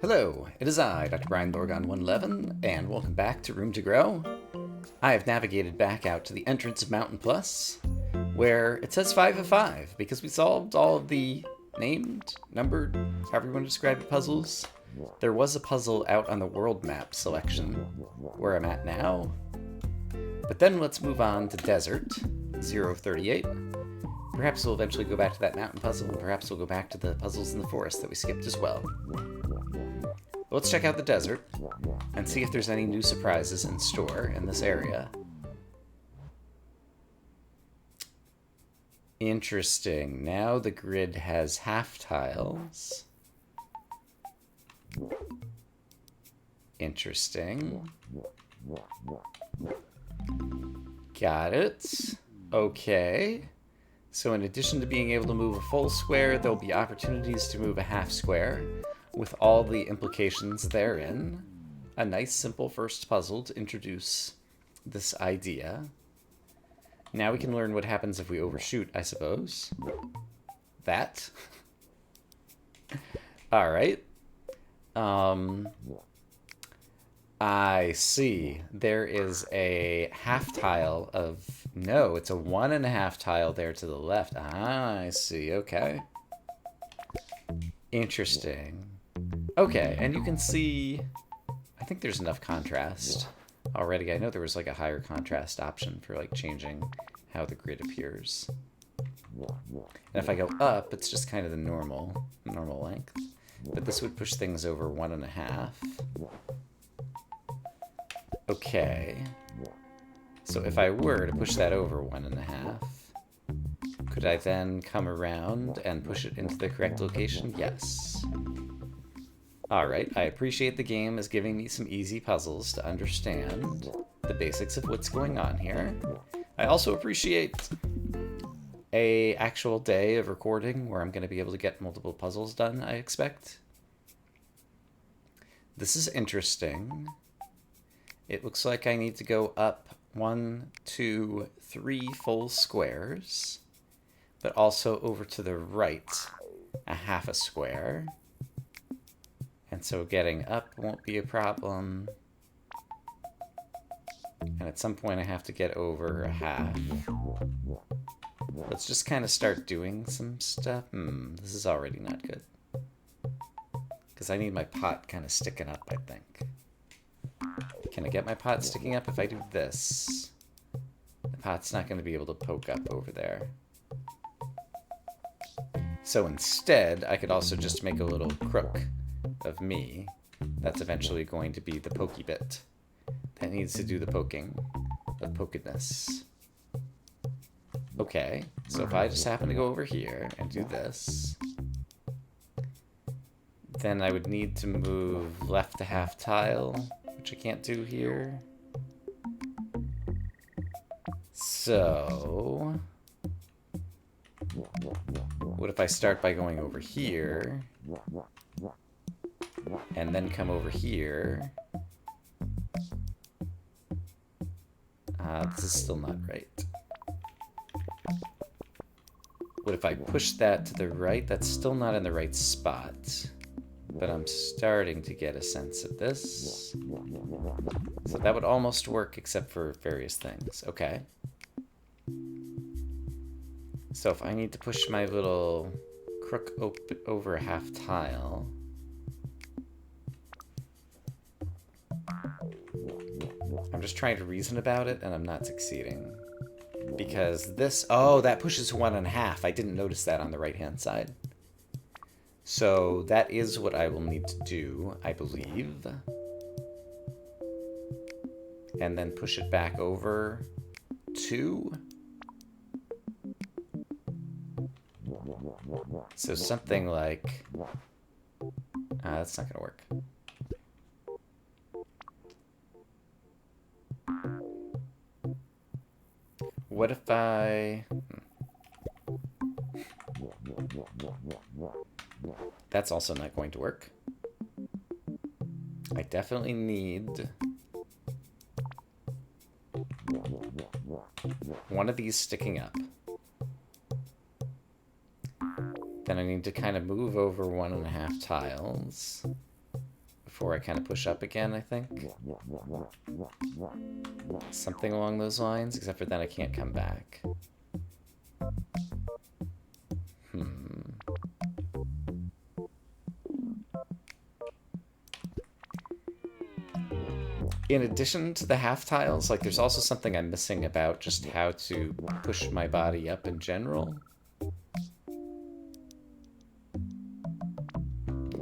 Hello, it is I, Dr. Brian Lorgon 111, and welcome back to Room to Grow. I have navigated back out to the entrance of Mountain Plus, where it says 5 of 5, because we solved all of the named, numbered, however you want to describe it, puzzles. There was a puzzle out on the world map selection, where I'm at now. But then let's move on to Desert, 0 of 38. Perhaps we'll eventually go back to that mountain puzzle, and perhaps we'll go back to the puzzles in the forest that we skipped as well. Let's check out the desert and see if there's any new surprises in store in this area. Interesting. Now the grid has half tiles. Interesting. Got it. Okay. So in addition to being able to move a full square, there'll be opportunities to move a half square, with all the implications therein. A nice simple first puzzle to introduce this idea. Now we can learn what happens if we overshoot, I suppose. That. Alright. I see. There is a half tile of... No, it's a 1.5 tile there to the left. Ah, I see. Okay. Interesting. Okay, and you can see... I think there's enough contrast already. I know there was like a higher contrast option for like changing how the grid appears. And if I go up, it's just kind of the normal length. But this would push things over 1.5. Okay. So if I were to push that over 1.5, could I then come around and push it into the correct location? Yes. Alright, I appreciate the game as giving me some easy puzzles to understand the basics of what's going on here. I also appreciate a actual day of recording where I'm going to be able to get multiple puzzles done, I expect. This is interesting. It looks like I need to go up 1, 2, 3 full squares, but also over to the right a half a square. And so getting up won't be a problem. And at some point I have to get over a half. Let's just kind of start doing some stuff. This is already not good. Because I need my pot kind of sticking up, I think. Can I get my pot sticking up if I do this? The pot's not going to be able to poke up over there. So instead, I could also just make a little crook of me. That's eventually going to be the pokey bit. That needs to do the poking of pokedness. Okay, so if I just happen to go over here and do this, then I would need to move left a half tile, which I can't do here. So what if I start by going over here and then come over here? This is still not right. What if I push that to the right? That's still not in the right spot. But I'm starting to get a sense of this. So that would almost work except for various things. Okay. So if I need to push my little crook over a half tile, I'm just trying to reason about it and I'm not succeeding. Because this, oh, that pushes 1.5. I didn't notice that on the right-hand side. So that is what I will need to do, I believe. And then push it back over 2. So something like... that's not going to work. What if I... That's also not going to work. I definitely need one of these sticking up. Then I need to kind of move over 1.5 tiles. before I kind of push up again, I think. Something along those lines, except for then I can't come back. In addition to the half tiles, like there's also something I'm missing about just how to push my body up in general.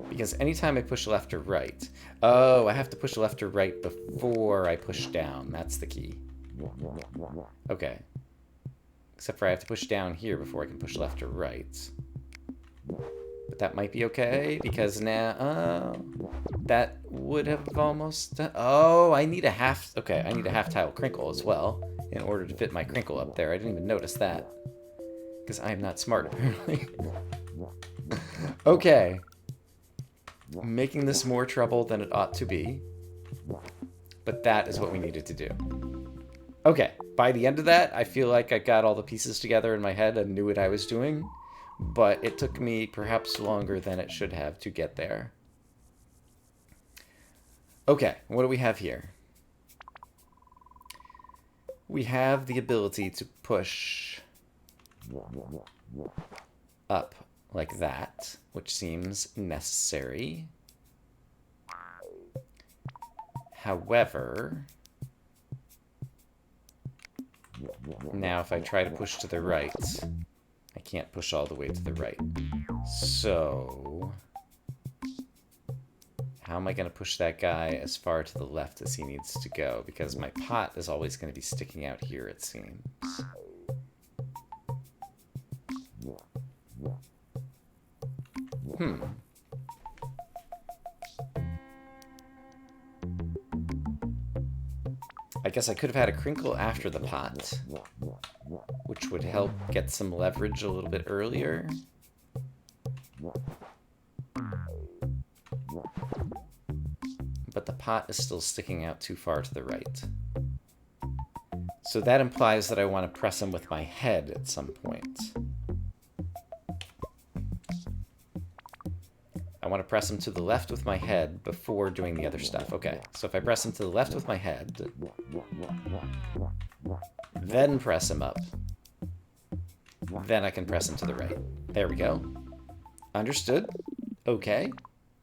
Because anytime I push left or right... Oh, I have to push left or right before I push down. That's the key. Okay. Except for I have to push down here before I can push left or right. But that might be okay, because now... that would have almost done... Oh, I need a half... Okay, I need a half tile crinkle as well in order to fit my crinkle up there. I didn't even notice that. Because I am not smart, apparently. Okay. Making this more trouble than it ought to be. But that is what we needed to do. Okay, by the end of that, I feel like I got all the pieces together in my head and knew what I was doing. But it took me perhaps longer than it should have to get there. Okay, what do we have here? We have the ability to push up like that, which seems necessary. However, now if I try to push to the right, I can't push all the way to the right. So... how am I going to push that guy as far to the left as he needs to go? Because my pot is always going to be sticking out here, it seems. I guess I could have had a crinkle after the pot, which would help get some leverage a little bit earlier. But the pot is still sticking out too far to the right. So that implies that I want to press him with my head at some point. I want to press him to the left with my head before doing the other stuff. Okay, so if I press him to the left with my head, then press him up, then I can press him to the right. There we go. Understood. Okay,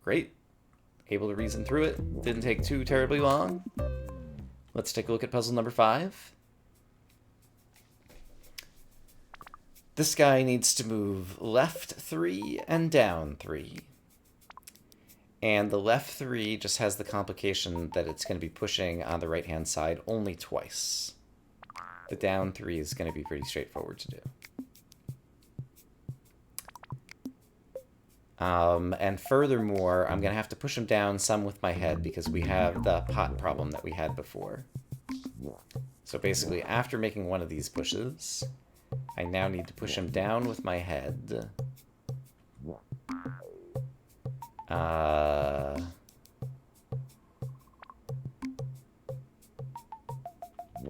great. Able to reason through it. Didn't take too terribly long. Let's take a look at puzzle number 5. This guy needs to move left 3 and down 3. And the left 3 just has the complication that it's going to be pushing on the right-hand side only twice. The down 3 is going to be pretty straightforward to do. And furthermore, I'm going to have to push him down some with my head because we have the pot problem that we had before. So basically, after making one of these pushes, I now need to push him down with my head.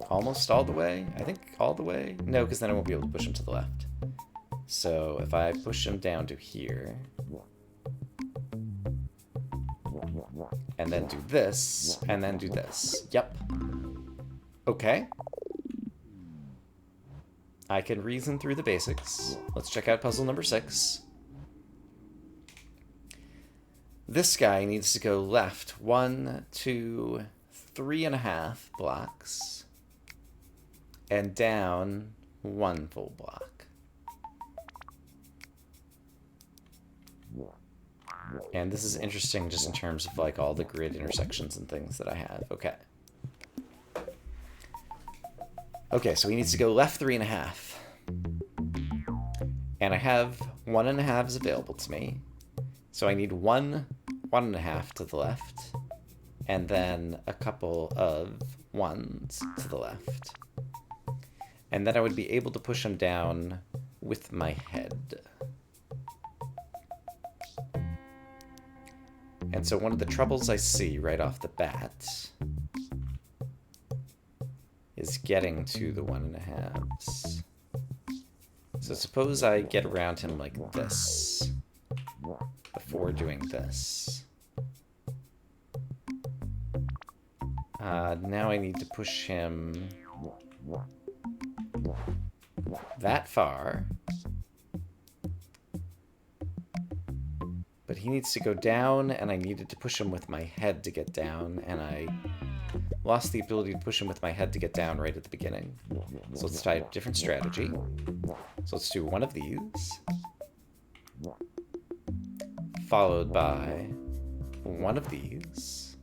Almost all the way? I think all the way? No, because then I won't be able to push him to the left. So if I push him down to here, and then do this, and then do this. Yep. Okay. I can reason through the basics. Let's check out puzzle number 6. This guy needs to go left 1, 2, 3.5 blocks, and down 1 full block. And this is interesting just in terms of like all the grid intersections and things that I have. Okay. Okay, so he needs to go left 3.5. And I have 1.5s available to me. So I need 1.5 to the left. And then a couple of 1s to the left. And then I would be able to push him down with my head. And so one of the troubles I see right off the bat is getting to the 1.5s. So suppose I get around him like this before doing this. Now I need to push him that far. But he needs to go down, and I needed to push him with my head to get down, and I lost the ability to push him with my head to get down right at the beginning. So let's try a different strategy. So let's do one of these, followed by one of these,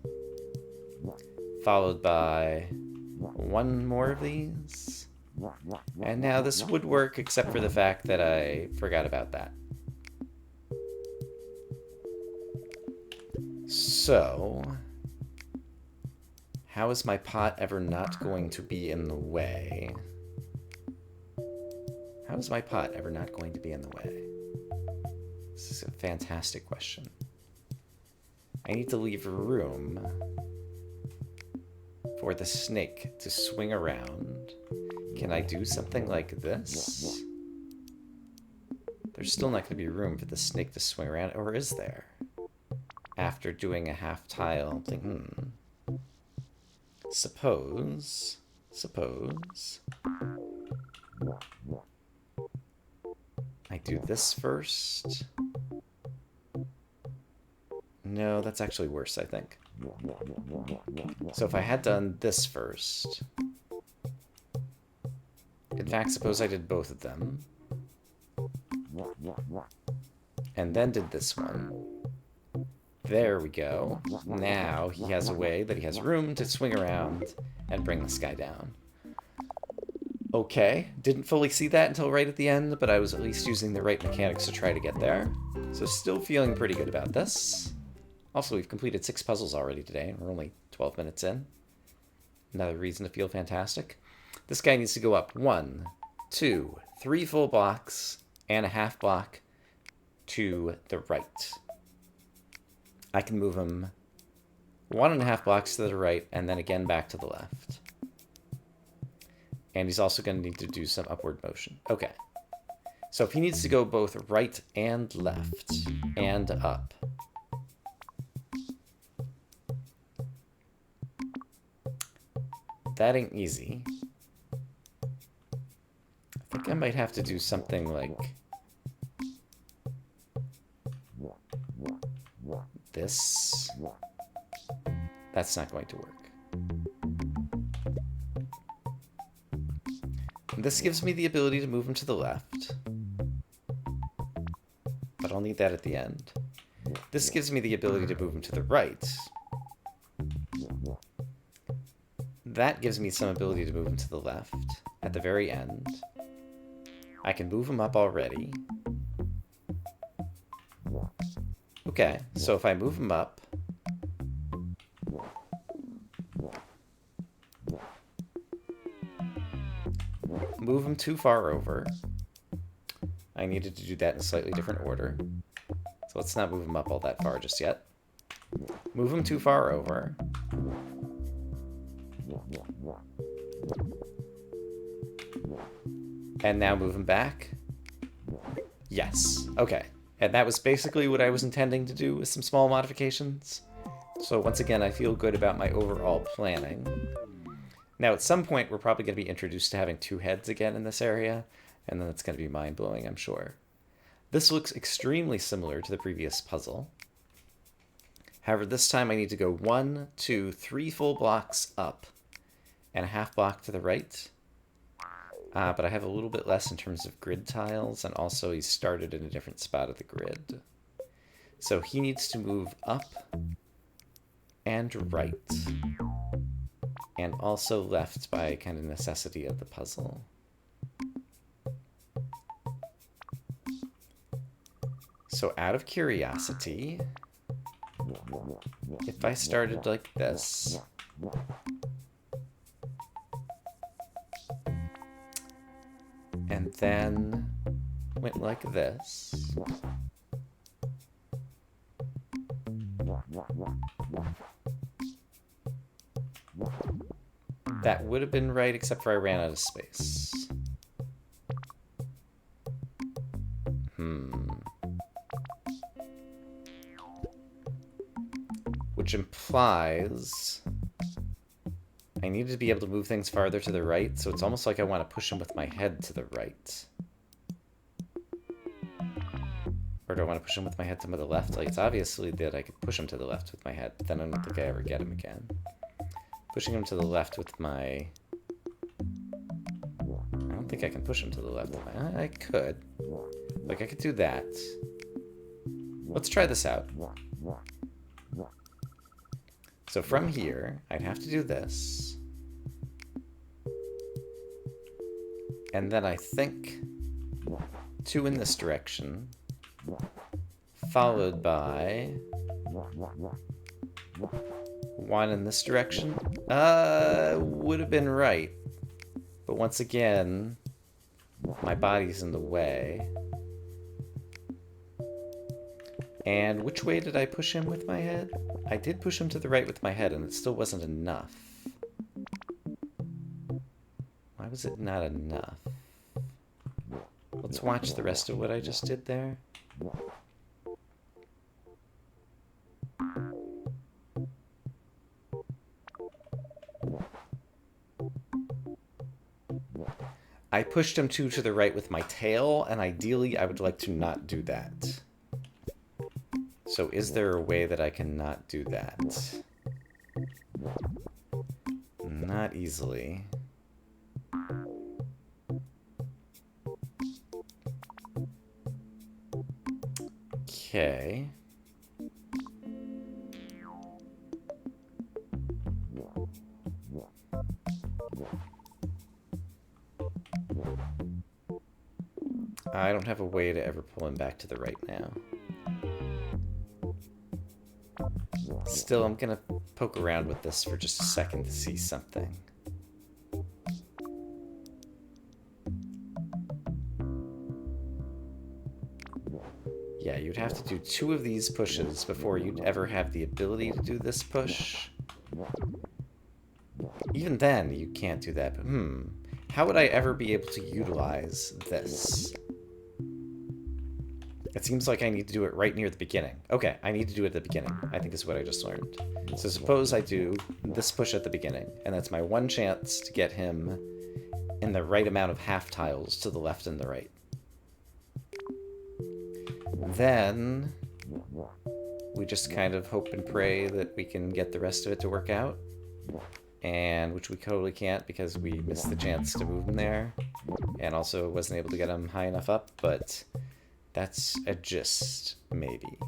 followed by one more of these. And now this would work, except for the fact that I forgot about that. So, how is my pot ever not going to be in the way? How is my pot ever not going to be in the way? This is a fantastic question. I need to leave room for the snake to swing around. Can I do something like this? There's still not going to be room for the snake to swing around, or is there? After doing a half tile, I'm thinking, Suppose I do this first. No, that's actually worse, I think. So if I had done this first, in fact, suppose I did both of them, and then did this one. There we go. Now he has a way that he has room to swing around and bring this guy down. Okay, didn't fully see that until right at the end, but I was at least using the right mechanics to try to get there. So still feeling pretty good about this. Also, we've completed 6 puzzles already today, and we're only 12 minutes in. Another reason to feel fantastic. This guy needs to go up 1, 2, 3 full blocks and a half block to the right. I can move him 1.5 blocks to the right and then again back to the left. And he's also going to need to do some upward motion. Okay. So if he needs to go both right and left and up, that ain't easy. I think I might have to do something like this. That's not going to work. This gives me the ability to move him to the left, but I'll need that at the end. This gives me the ability to move him to the right. That gives me some ability to move him to the left at the very end. I can move him up already. Okay, so if I move him up, move him too far over. I needed to do that in a slightly different order. So let's not move him up all that far just yet. Move him too far over. And now move him back. Yes. Okay. And that was basically what I was intending to do with some small modifications. So once again, I feel good about my overall planning. Now, at some point, we're probably going to be introduced to having 2 heads again in this area, and then it's going to be mind-blowing, I'm sure. This looks extremely similar to the previous puzzle. However, this time I need to go 1, 2, 3 full blocks up and a half block to the right. But I have a little bit less in terms of grid tiles, and also he started in a different spot of the grid. So he needs to move up and right, and also left by kind of necessity of the puzzle. So out of curiosity, if I started like this, and then went like this, that would have been right, except for I ran out of space. Which implies I need to be able to move things farther to the right, so it's almost like I want to push him with my head to the right. Or do I want to push him with my head to the left? Like, it's obviously that I could push him to the left with my head, but then I don't think I ever get him again. Pushing him to the left with my... I don't think I can push him to the left. I could. Like, I could do that. Let's try this out. So from here, I'd have to do this. And then I think 2 in this direction, followed by 1 in this direction. Would have been right. But once again, my body's in the way. And which way did I push him with my head? I did push him to the right with my head, and it still wasn't enough. Why was it not enough? Let's watch the rest of what I just did there. I pushed him 2 to the right with my tail, and ideally I would like to not do that. So is there a way that I can not do that? Not easily. Okay. I don't have a way to ever pull him back to the right now. Still, I'm gonna poke around with this for just a second to see something. Yeah, you'd have to do 2 of these pushes before you'd ever have the ability to do this push. Even then, you can't do that, but how would I ever be able to utilize this? It seems like I need to do it right near the beginning. Okay, I need to do it at the beginning, I think is what I just learned. So suppose I do this push at the beginning, and that's my one chance to get him in the right amount of half tiles to the left and the right. Then we just kind of hope and pray that we can get the rest of it to work out. And which we totally can't because we missed the chance to move him there. And also wasn't able to get him high enough up, but that's a gist, maybe.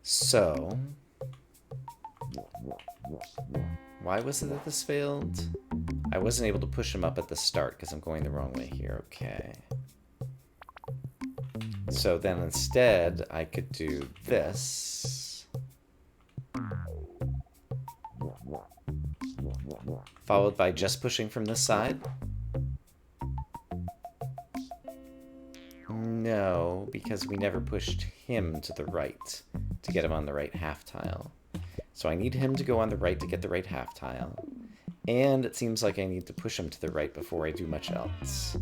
So, why was it that this failed? I wasn't able to push him up at the start because I'm going the wrong way here. Okay. So then instead, I could do this. Followed by just pushing from this side. No, because we never pushed him to the right to get him on the right half tile. So I need him to go on the right to get the right half tile. And it seems like I need to push him to the right before I do much else.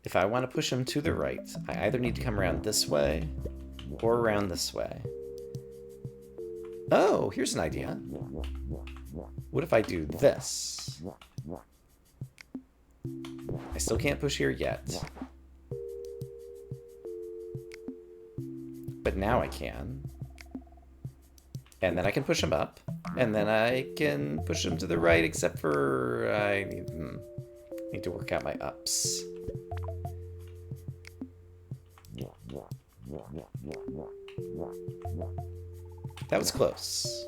If I want to push him to the right, I either need to come around this way or around this way. Oh, here's an idea. What if I do this? I still can't push here yet. But now I can. And then I can push him up. And then I can push him to the right, except for I need to work out my ups. That was close.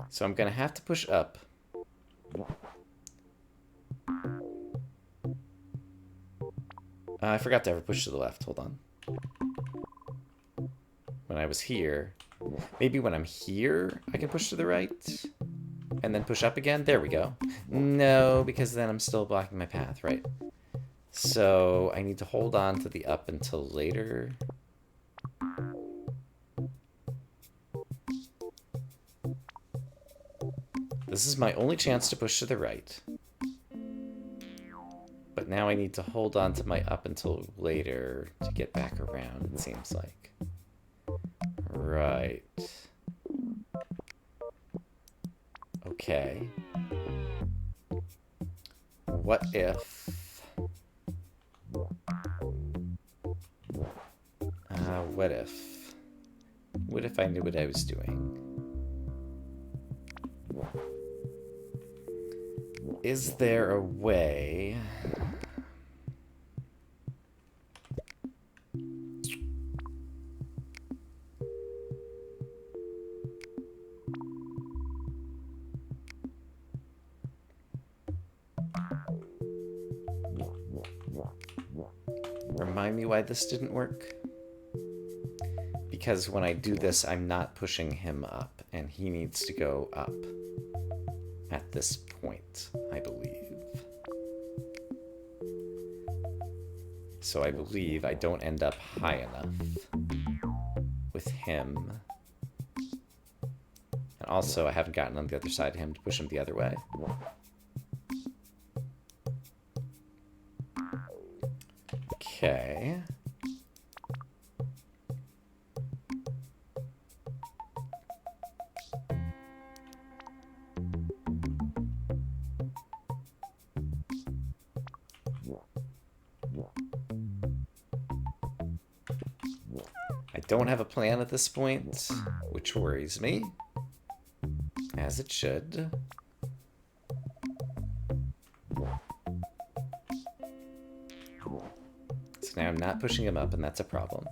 So I'm gonna have to push up. I forgot to ever push to the left. Hold on. When I was here. Maybe when I'm here, I can push to the right. And then push up again. There we go. No, because then I'm still blocking my path, right? So I need to hold on to the up until later. This is my only chance to push to the right. But now I need to hold on to my up until later to get back around, it seems like. Right. Okay. What if... what if... What if I knew what I was doing? Is there a way... Remind me why this didn't work? Because when I do this, I'm not pushing him up, and he needs to go up at this point, I believe. So I believe I don't end up high enough with him. And also, I haven't gotten on the other side of him to push him the other way. Okay. I don't have a plan at this point, which worries me, as it should. So now I'm not pushing him up, and that's a problem.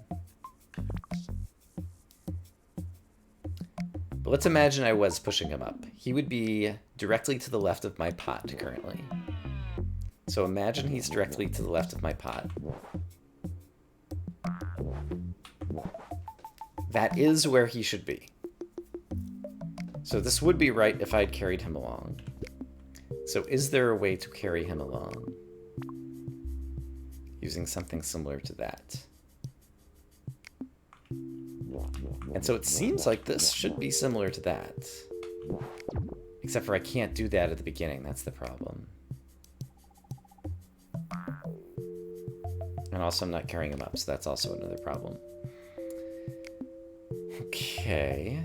But let's imagine I was pushing him up. He would be directly to the left of my pot currently. So imagine he's directly to the left of my pot. That is where he should be. So this would be right if I'd carried him along. So is there a way to carry him along? Using something similar to that. And so it seems like this should be similar to that. Except for I can't do that at the beginning, that's the problem. And also I'm not carrying him up, so that's also another problem. Okay.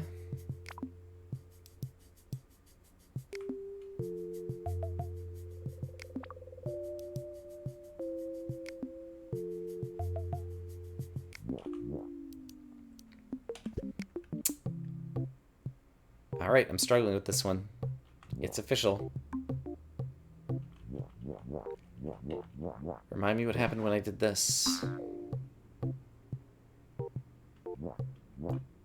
All right, I'm struggling with this one. It's official. Remind me what happened when I did this.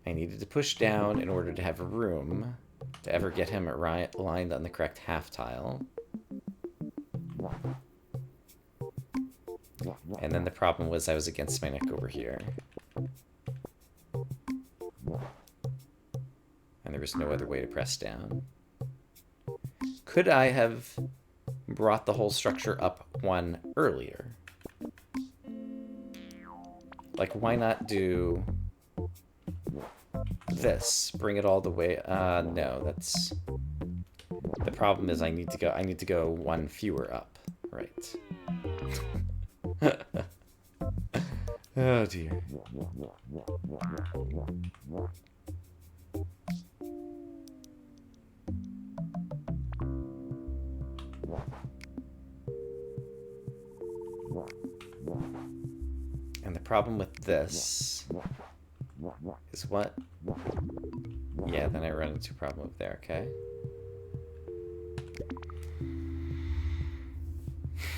I needed to push down in order to have room to ever get him aligned on the correct half tile. And then the problem was I was against my neck over here. And there was no other way to press down. Could I have brought the whole structure up one earlier? Like, why not do this? Bring it all the way. No, that's... The problem is I need to go one fewer up. Right. Oh dear. And the problem with this is what? Yeah, then I run into a problem up there, okay?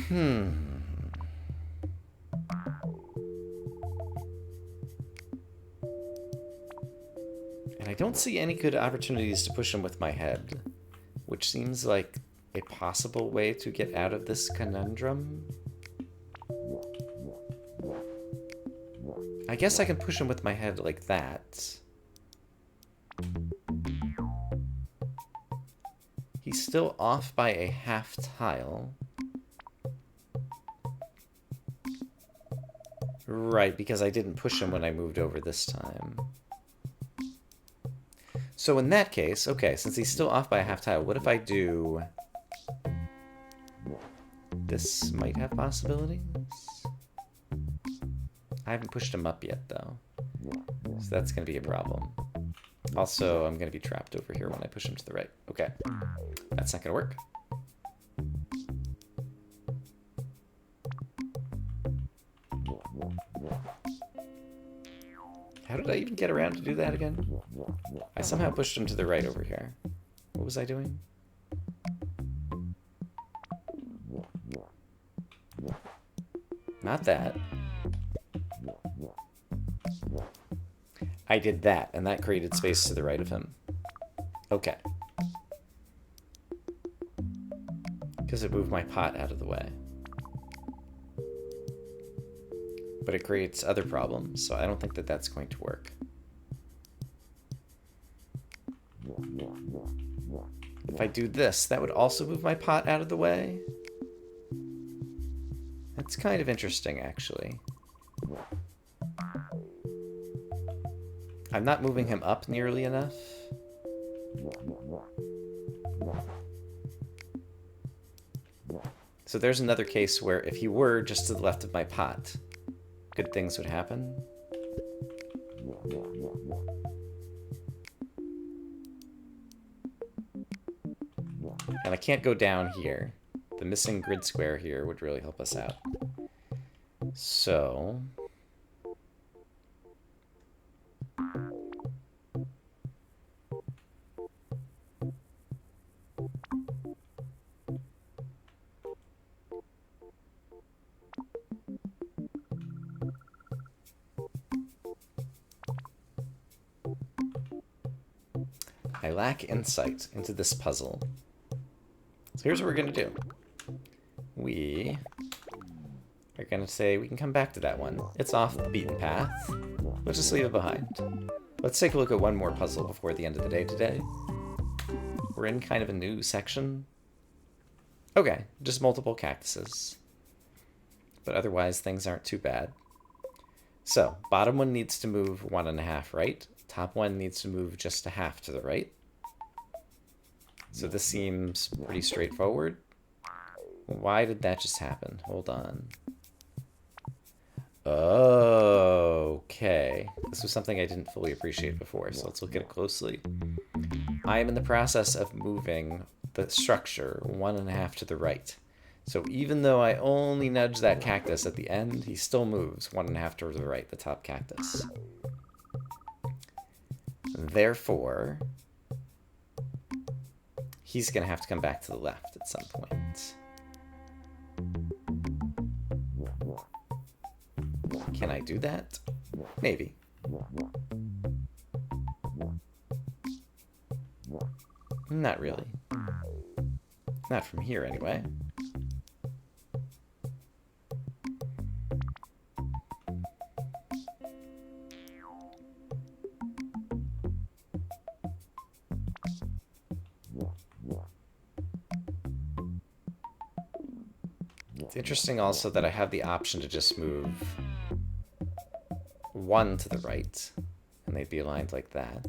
And I don't see any good opportunities to push him with my head, which seems like a possible way to get out of this conundrum. I guess I can push him with my head like that. He He's still off by a half tile. Right, because I didn't push him when I moved over this time. So in that case, okay, since he's still off by a half tile, what if I do... This might have possibilities? I haven't pushed him up yet, though. So that's going to be a problem. Also, I'm going to be trapped over here when I push him to the right. Okay. That's not going to work. How did I even get around to do that again? I somehow pushed him to the right over here. What was I doing? Not that. I did that, and that created space to the right of him. Okay. Because it moved my pot out of the way. But it creates other problems, so I don't think that that's going to work. If I do this, that would also move my pot out of the way. That's kind of interesting, actually. I'm not moving him up nearly enough. So there's another case where if he were just to the left of my pot, good things would happen. And I can't go down here. The missing grid square here would really help us out. So... I lack insight into this puzzle. So here's what we're going to do. We are going to say we can come back to that one. It's off the beaten path. Let's just leave it behind. Let's take a look at one more puzzle before the end of the day today. We're in kind of a new section. Okay, just multiple cactuses. But otherwise, things aren't too bad. So, bottom one needs to move 1.5 right. Top one needs to move just a half to the right. So this seems pretty straightforward. Why did that just happen? Hold on. Okay. This was something I didn't fully appreciate before, so let's look at it closely. I am in the process of moving the structure 1.5 to the right. So even though I only nudge that cactus at the end, he still moves 1.5 to the right, the top cactus. Therefore, he's going to have to come back to the left at some point. Can I do that? Maybe. Not really. Not from here, anyway. It's interesting also that I have the option to just move one to the right, and they'd be aligned like that.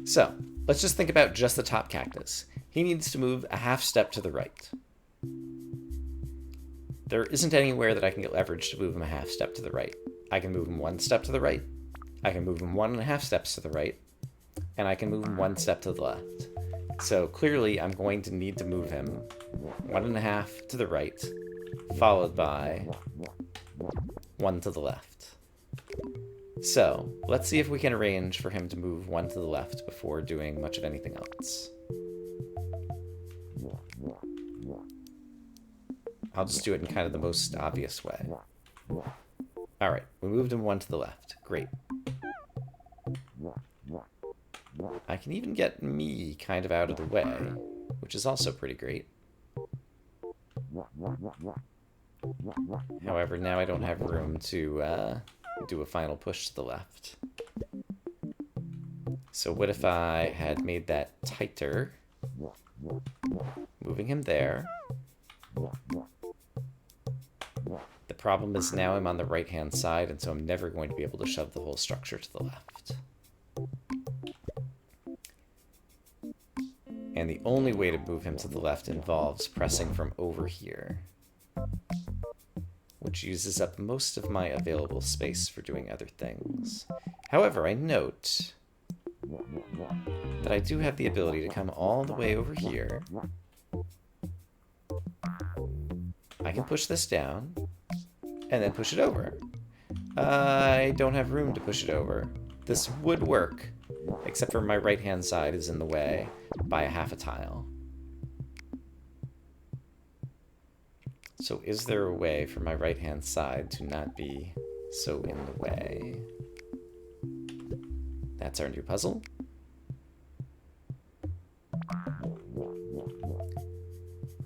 So, let's just think about just the top cactus. He needs to move a half step to the right. There isn't anywhere that I can get leverage to move him a half step to the right. I can move him 1 step to the right. I can move him 1.5 steps to the right. And I can move him 1 step to the left. So clearly I'm going to need to move him 1.5 to the right, followed by 1 to the left. So let's see if we can arrange for him to move 1 to the left before doing much of anything else. I'll just do it in kind of the most obvious way. Alright, we moved him 1 to the left. Great. I can even get me kind of out of the way, which is also pretty great. However, now I don't have room to do a final push to the left. So what if I had made that tighter, moving him there. The problem is now I'm on the right-hand side, and so I'm never going to be able to shove the whole structure to the left. And the only way to move him to the left involves pressing from over here, which uses up most of my available space for doing other things. However, I note that I do have the ability to come all the way over here. I can push this down, and then push it over. I don't have room to push it over. This would work, except for my right-hand side is in the way by a half a tile. So is there a way for my right-hand side to not be so in the way? That's our new puzzle.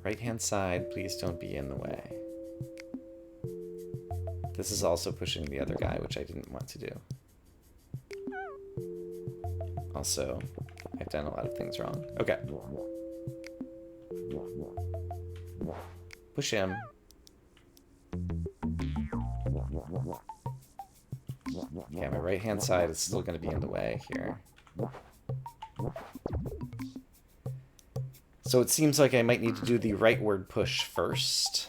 Right-hand side, please don't be in the way. This is also pushing the other guy, which I didn't want to do. Also, I've done a lot of things wrong. Okay. Push him. Yeah, my right-hand side is still going to be in the way here. So it seems like I might need to do the rightward push first.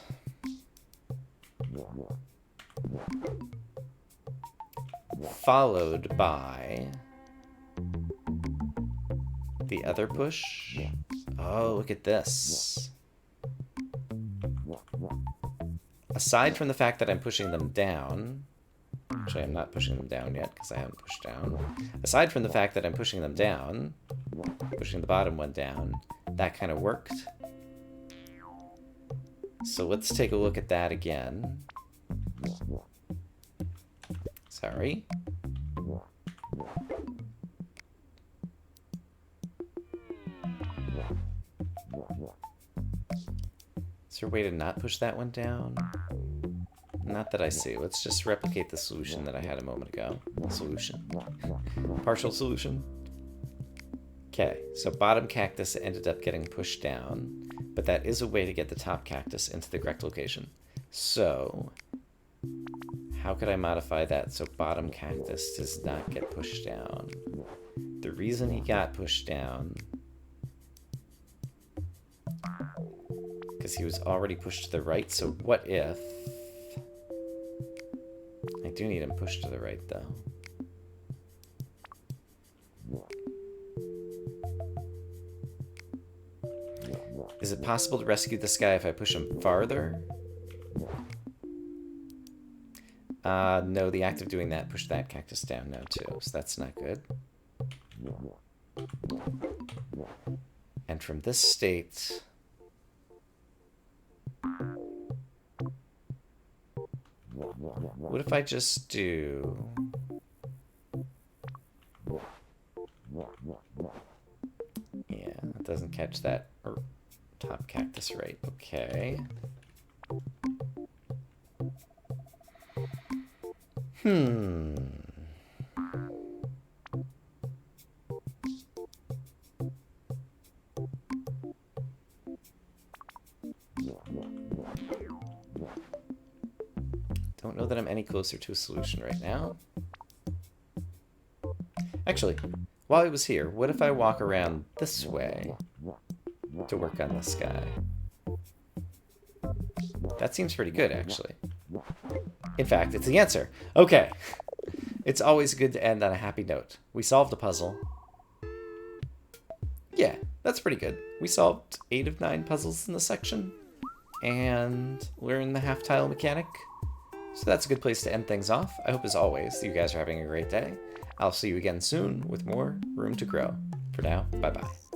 Followed by the other push. Oh, look at this. Aside from the fact that I'm pushing them down, actually I'm not pushing them down yet because I haven't pushed down. Aside from the fact that I'm pushing them down, pushing the bottom one down, that kind of worked. So let's take a look at that again. Sorry. Is there a way to not push that one down? Not that I see. Let's just replicate the solution that I had a moment ago. Solution. Partial solution. Okay, so bottom cactus ended up getting pushed down, but that is a way to get the top cactus into the correct location. So, how could I modify that so bottom cactus does not get pushed down? The reason he got pushed down, because he was already pushed to the right, so what if... I do need him pushed to the right, though. Is it possible to rescue this guy if I push him farther? No, the act of doing that pushed that cactus down now, too, so that's not good. And from this state... What if I just do... Yeah, it doesn't catch that top cactus right. Okay. Don't know that I'm any closer to a solution right now. Actually, while I was here, what if I walk around this way to work on this guy? That seems pretty good, actually. In fact, it's the answer. Okay. It's always good to end on a happy note. We solved a puzzle. Yeah, that's pretty good. We solved 8 of 9 puzzles in this section. And learned the half-tile mechanic. So that's a good place to end things off. I hope, as always, you guys are having a great day. I'll see you again soon with more Room to Grow. For now, bye-bye.